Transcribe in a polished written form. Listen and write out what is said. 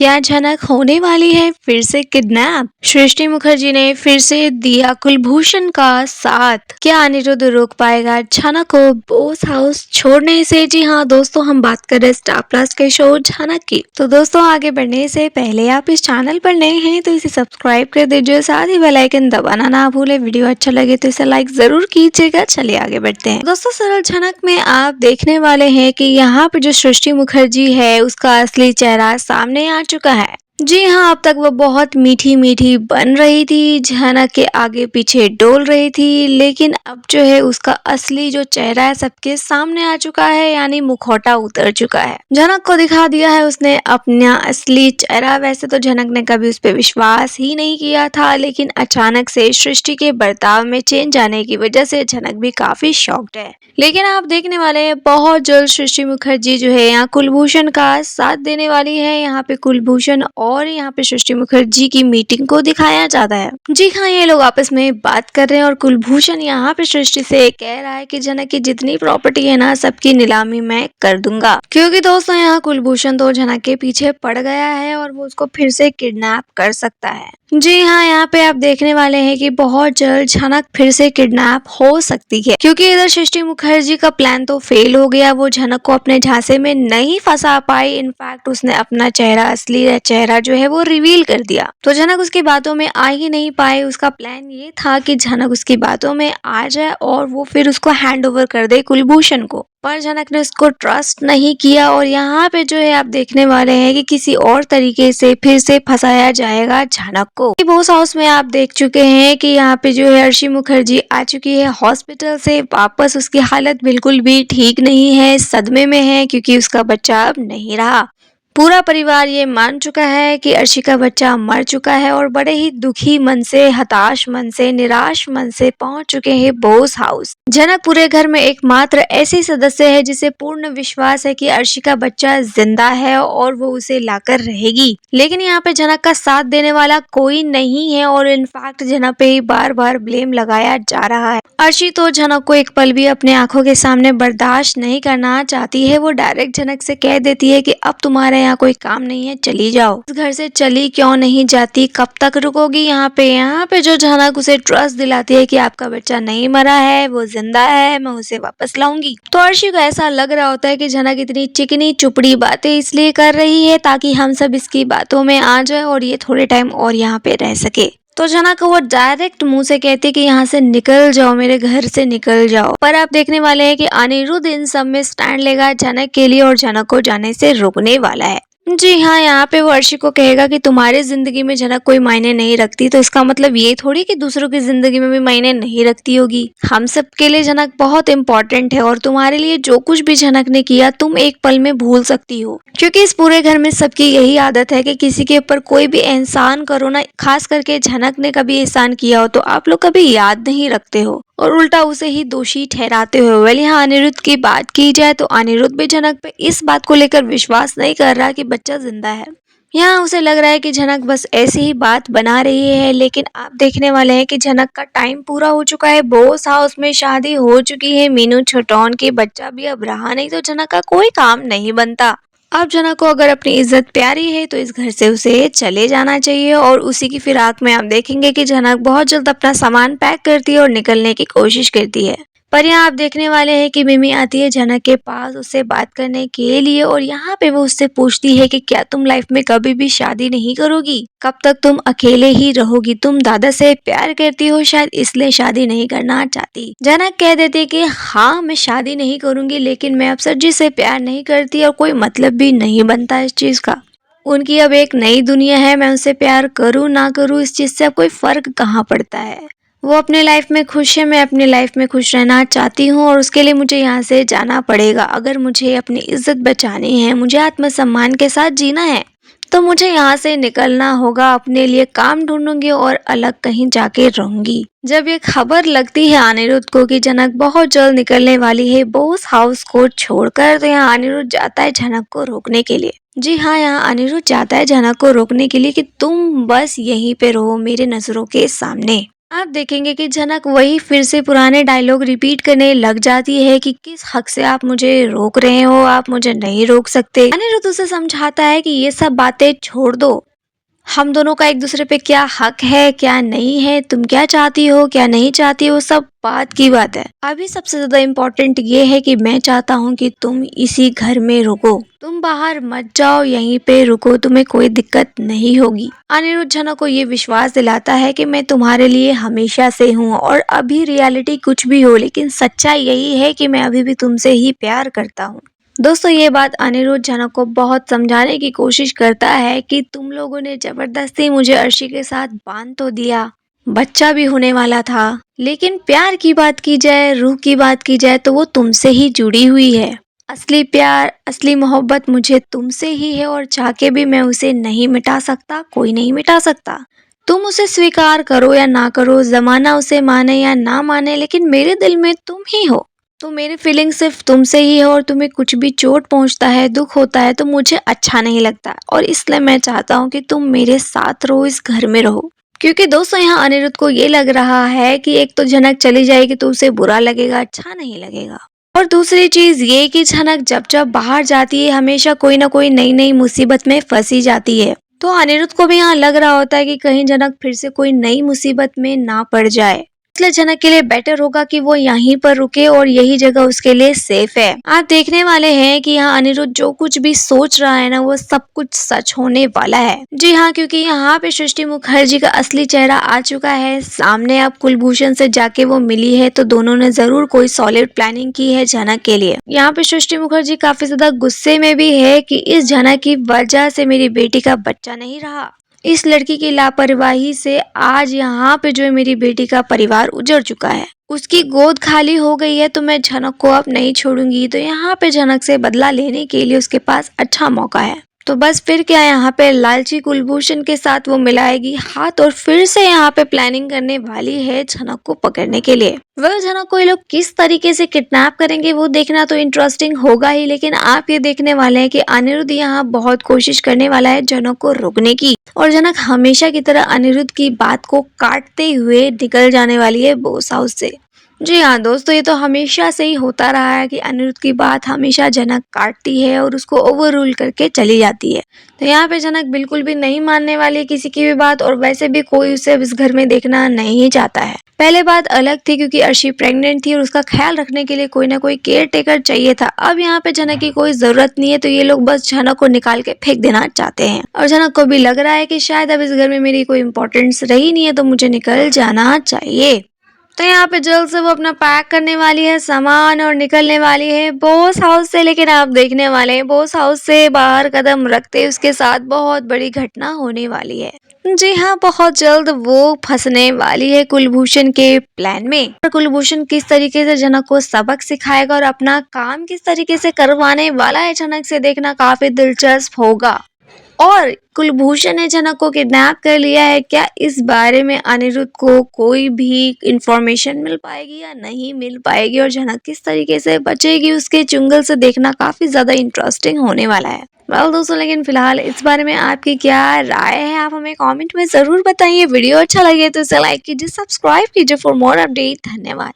क्या झनक होने वाली है फिर से किडनैप? सृष्टि मुखर्जी ने फिर से दिया कुलभूषण का साथ। क्या अनिरुद्ध रोक पाएगा झनक को बॉस हाउस छोड़ने से? जी हाँ दोस्तों, हम बात कर रहे हैं स्टार प्लस के शो झनक की। तो दोस्तों, आगे बढ़ने से पहले आप इस चैनल पर नए हैं तो इसे सब्सक्राइब कर दीजिए, साथ ही बेल आइकन दबाना ना भूले। वीडियो अच्छा लगे तो इसे लाइक जरूर कीजिएगा। चलिए आगे बढ़ते हैं। दोस्तों, सरल झनक में आप देखने वाले हैं कि यहाँ पे जो सृष्टि मुखर्जी है उसका असली चेहरा सामने आ चुका है। जी हाँ, अब तक वो बहुत मीठी मीठी बन रही थी, झनक के आगे पीछे डोल रही थी, लेकिन अब जो है उसका असली जो चेहरा है सबके सामने आ चुका है, यानी मुखौटा उतर चुका है। झनक को दिखा दिया है उसने अपना असली चेहरा। वैसे तो झनक ने कभी उस पर विश्वास ही नहीं किया था, लेकिन अचानक से सृष्टि के बर्ताव में चेंज आने की वजह से झनक भी काफी शॉक्ड है। लेकिन आप देखने वाले हैं बहुत जल्द सृष्टि मुखर्जी जो है यहाँ कुलभूषण का साथ देने वाली है। यहाँ पे कुलभूषण और यहाँ पे सृष्टि मुखर्जी की मीटिंग को दिखाया जाता है। जी हाँ, ये लोग आपस में बात कर रहे हैं और कुलभूषण यहाँ पे सृष्टि से कह रहा है कि झनक की जितनी प्रॉपर्टी है ना सबकी नीलामी मैं कर दूंगा, क्योंकि दोस्तों यहाँ कुलभूषण तो झनक के पीछे पड़ गया है और वो उसको फिर से किडनैप कर सकता है। जी हाँ, यहाँ पे आप देखने वाले हैं कि बहुत जल्द झनक फिर से किडनैप हो सकती है, क्योंकि इधर सृष्टि मुखर्जी का प्लान तो फेल हो गया। वो झनक को अपने झांसे में नहीं फंसा पाई। इनफैक्ट उसने अपना चेहरा, असली चेहरा जो है वो रिवील कर दिया, तो झनक उसकी बातों में आ ही नहीं पाई। उसका प्लान ये था कि झनक उसकी बातों में आ जाए और वो फिर उसको हैंड ओवर कर दे कुलभूषण को, पर झनक ने उसको ट्रस्ट नहीं किया और यहाँ पे जो है आप देखने वाले हैं कि किसी और तरीके से फिर से फंसाया जाएगा झनक को। बॉस हाउस में आप देख चुके हैं कि यहाँ पे जो है अर्शी मुखर्जी आ चुकी है हॉस्पिटल से वापस। उसकी हालत बिल्कुल भी ठीक नहीं है, सदमे में है, क्योंकि उसका बच्चा अब नहीं रहा। पूरा परिवार ये मान चुका है कि अर्शी का बच्चा मर चुका है और बड़े ही दुखी मन से, हताश मन से, निराश मन से पहुंच चुके हैं बॉस हाउस। झनक पूरे घर में एकमात्र ऐसी सदस्य है जिसे पूर्ण विश्वास है कि अर्शी का बच्चा जिंदा है और वो उसे लाकर रहेगी, लेकिन यहाँ पे झनक का साथ देने वाला कोई नहीं है और इनफैक्ट झनक पे ही बार बार ब्लेम लगाया जा रहा है। अर्शी तो झनक को एक पल भी अपने आंखों के सामने बर्दाश्त नहीं करना चाहती है। वो डायरेक्ट झनक से कह देती है कि अब तुम्हारे यहाँ कोई काम नहीं है, चली जाओ। इस घर से चली क्यों नहीं जाती, कब तक रुकोगी यहाँ पे जो झनक उसे ट्रस्ट दिलाती है कि आपका बच्चा नहीं मरा है, वो जिंदा है, मैं उसे वापस लाऊंगी। तो अर्शी को ऐसा लग रहा होता है कि झनक इतनी चिकनी चुपड़ी बातें इसलिए कर रही है ताकि हम सब इसकी बातों में आ जाए और ये थोड़े टाइम और यहाँ पे रह सके। तो झनक को वो डायरेक्ट मुंह से कहती है कि यहाँ से निकल जाओ, मेरे घर से निकल जाओ। पर आप देखने वाले हैं कि अनिरुद्ध इन सब में स्टैंड लेगा झनक के लिए और झनक को जाने से रोकने वाला है। जी हाँ, यहाँ पे वो अर्शी को कहेगा कि तुम्हारी जिंदगी में झनक कोई मायने नहीं रखती, तो इसका मतलब ये थोड़ी कि दूसरों की जिंदगी में भी मायने नहीं रखती होगी। हम सब के लिए झनक बहुत इम्पोर्टेंट है और तुम्हारे लिए जो कुछ भी झनक ने किया तुम एक पल में भूल सकती हो, क्योंकि इस पूरे घर में सबकी यही आदत है कि किसी के ऊपर कोई भी एहसान करो ना, खास करके झनक ने कभी एहसान किया हो तो आप लोग कभी याद नहीं रखते हो और उल्टा उसे ही दोषी ठहराते हो। वेल, यहाँ अनिरुद्ध की बात की जाए तो अनिरुद्ध भी झनक पे इस बात को लेकर विश्वास नहीं कर रहा कि बच्चा जिंदा है। यहाँ उसे लग रहा है कि झनक बस ऐसी ही बात बना रही है, लेकिन आप देखने वाले हैं कि झनक का टाइम पूरा हो चुका है। बॉस हाउस में शादी हो चुकी है मीनू छोटौन की, बच्चा भी अब रहा नहीं, तो झनक का कोई काम नहीं बनता। अब झनक को अगर अपनी इज्जत प्यारी है तो इस घर से उसे चले जाना चाहिए और उसी की फिराक में आप देखेंगे कि झनक बहुत जल्द अपना सामान पैक करती है और निकलने की कोशिश करती है। पर यहाँ आप देखने वाले हैं कि मिमी आती है झनक के पास उससे बात करने के लिए और यहाँ पे वो उससे पूछती है कि क्या तुम लाइफ में कभी भी शादी नहीं करोगी, कब तक तुम अकेले ही रहोगी, तुम दादा से प्यार करती हो शायद इसलिए शादी नहीं करना चाहती। झनक कह देती है कि हाँ मैं शादी नहीं करूंगी, लेकिन मैं अफसर जी से प्यार नहीं करती और कोई मतलब भी नहीं बनता इस चीज का। उनकी अब एक नई दुनिया है, मैं उनसे प्यार करूँ ना करूँ इस चीज से अब कोई फर्क कहाँ पड़ता है। वो अपने लाइफ में खुश है, मैं अपनी लाइफ में खुश रहना चाहती हूँ और उसके लिए मुझे यहाँ से जाना पड़ेगा। अगर मुझे अपनी इज्जत बचानी है, मुझे आत्मसम्मान के साथ जीना है, तो मुझे यहाँ से निकलना होगा। अपने लिए काम ढूंढूंगी और अलग कहीं जाके रहूंगी। जब ये खबर लगती है अनिरुद्ध को कि झनक बहुत जल्द निकलने वाली है बॉस हाउस को छोड़कर, तो यहाँ अनिरुद्ध जाता है झनक को रोकने के लिए। जी हाँ, यहाँ अनिरुद्ध जाता है झनक को रोकने के लिए कि तुम बस यहीं पे रहो मेरे नजरों के सामने। आप देखेंगे कि झनक वही फिर से पुराने डायलॉग रिपीट करने लग जाती है कि किस हक से आप मुझे रोक रहे हो, आप मुझे नहीं रोक सकते। अनिरुद्ध उसे समझाता है कि ये सब बातें छोड़ दो, हम दोनों का एक दूसरे पे क्या हक है क्या नहीं है, तुम क्या चाहती हो क्या नहीं चाहती हो, सब बात की बात है। अभी सबसे ज्यादा इम्पोर्टेंट ये है कि मैं चाहता हूँ कि तुम इसी घर में रुको, तुम बाहर मत जाओ, यहीं पे रुको, तुम्हें कोई दिक्कत नहीं होगी। अनिरुद्ध झनक को ये विश्वास दिलाता है कि मैं तुम्हारे लिए हमेशा से हूँ और अभी रियलिटी कुछ भी हो लेकिन सच्चाई यही है कि मैं अभी भी तुमसे ही प्यार करता हूँ। दोस्तों ये बात अनिरुद्ध झनक को बहुत समझाने की कोशिश करता है कि तुम लोगों ने जबरदस्ती मुझे अर्शी के साथ बांध तो दिया, बच्चा भी होने वाला था, लेकिन प्यार की बात की जाए, रूह की बात की जाए तो वो तुमसे ही जुड़ी हुई है। असली प्यार, असली मोहब्बत मुझे तुमसे ही है और चाह के भी मैं उसे नहीं मिटा सकता, कोई नहीं मिटा सकता। तुम उसे स्वीकार करो या ना करो, जमाना उसे माने या ना माने, लेकिन मेरे दिल में तुम ही हो। तो मेरी फीलिंग सिर्फ तुमसे ही है और तुम्हें कुछ भी चोट पहुंचता है, दुख होता है तो मुझे अच्छा नहीं लगता और इसलिए मैं चाहता हूँ कि तुम मेरे साथ रहो, इस घर में रहो। क्योंकि दोस्तों यहाँ अनिरुद्ध को ये लग रहा है कि एक तो झनक चली जाएगी तो उसे बुरा लगेगा, अच्छा नहीं लगेगा, और दूसरी चीज ये कि झनक जब जब बाहर जाती है हमेशा कोई ना कोई नई नई मुसीबत में फंसी जाती है। तो अनिरुद्ध को भी यहाँ लग रहा होता है कि कहीं झनक फिर से कोई नई मुसीबत में ना पड़ जाए, इसलिए झनक के लिए बेटर होगा कि वो यहीं पर रुके और यही जगह उसके लिए सेफ है। आप देखने वाले हैं कि यहाँ अनिरुद्ध जो कुछ भी सोच रहा है ना वो सब कुछ सच होने वाला है। जी हाँ, क्योंकि यहाँ पे सृष्टि मुखर्जी का असली चेहरा आ चुका है सामने। अब कुलभूषण से जाके वो मिली है तो दोनों ने जरूर कोई सॉलिड प्लानिंग की है झनक के लिए। यहाँ पे सृष्टि मुखर्जी काफी ज्यादा गुस्से में भी है कि इस झनक की वजह से मेरी बेटी का बच्चा नहीं रहा, इस लड़की की लापरवाही से आज यहाँ पे जो है मेरी बेटी का परिवार उजड़ चुका है, उसकी गोद खाली हो गई है, तो मैं झनक को अब नहीं छोड़ूंगी। तो यहाँ पे झनक से बदला लेने के लिए उसके पास अच्छा मौका है। तो बस फिर क्या, यहाँ पे लालची कुलभूषण के साथ वो मिलाएगी हाथ और फिर से यहाँ पे प्लानिंग करने वाली है झनक को पकड़ने के लिए। झनक को ये लोग किस तरीके से किडनैप करेंगे वो देखना तो इंटरेस्टिंग होगा ही, लेकिन आप ये देखने वाले हैं कि अनिरुद्ध यहाँ बहुत कोशिश करने वाला है झनक को रोकने की, और झनक हमेशा की तरह अनिरुद्ध की बात को काटते हुए निकल जाने वाली है बॉस हाउस से। जी हाँ दोस्तों, ये तो हमेशा से ही होता रहा है कि अनिरुद्ध की बात हमेशा झनक काटती है और उसको ओवर रूल करके चली जाती है। तो यहाँ पे झनक बिल्कुल भी नहीं मानने वाली किसी की भी बात, और वैसे भी कोई उसे इस घर में देखना नहीं चाहता है। पहले बात अलग थी क्योंकि अर्शी प्रेग्नेंट थी और उसका ख्याल रखने के लिए कोई ना कोई केयर टेकर चाहिए था। अब यहाँ पे झनक की कोई जरूरत नहीं है, तो ये लोग बस झनक को निकाल के फेंक देना चाहते हैं। और झनक को भी लग रहा है कि शायद अब इस घर में मेरी कोई इंपॉर्टेंस रही नहीं है, तो मुझे निकल जाना चाहिए। तो यहाँ पे जल्द से वो अपना पैक करने वाली है सामान और निकलने वाली है बॉस हाउस से। लेकिन आप देखने वाले हैं बॉस हाउस से बाहर कदम रखते उसके साथ बहुत बड़ी घटना होने वाली है। जी हाँ, बहुत जल्द वो फंसने वाली है कुलभूषण के प्लान में। और कुलभूषण किस तरीके से झनक को सबक सिखाएगा और अपना काम किस तरीके से करवाने वाला है झनक से, देखना काफी दिलचस्प होगा। और कुलभूषण ने झनक को किडनैप कर लिया है, क्या इस बारे में अनिरुद्ध को कोई भी इंफॉर्मेशन मिल पाएगी या नहीं मिल पाएगी, और झनक किस तरीके से बचेगी उसके चुंगल से, देखना काफी ज्यादा इंटरेस्टिंग होने वाला है। दोस्तों लेकिन फिलहाल इस बारे में आपकी क्या राय है, आप हमें कमेंट में जरूर बताइए। वीडियो अच्छा लगे तो इसे लाइक कीजिए, सब्सक्राइब कीजिए फॉर मोर अपडेट। धन्यवाद।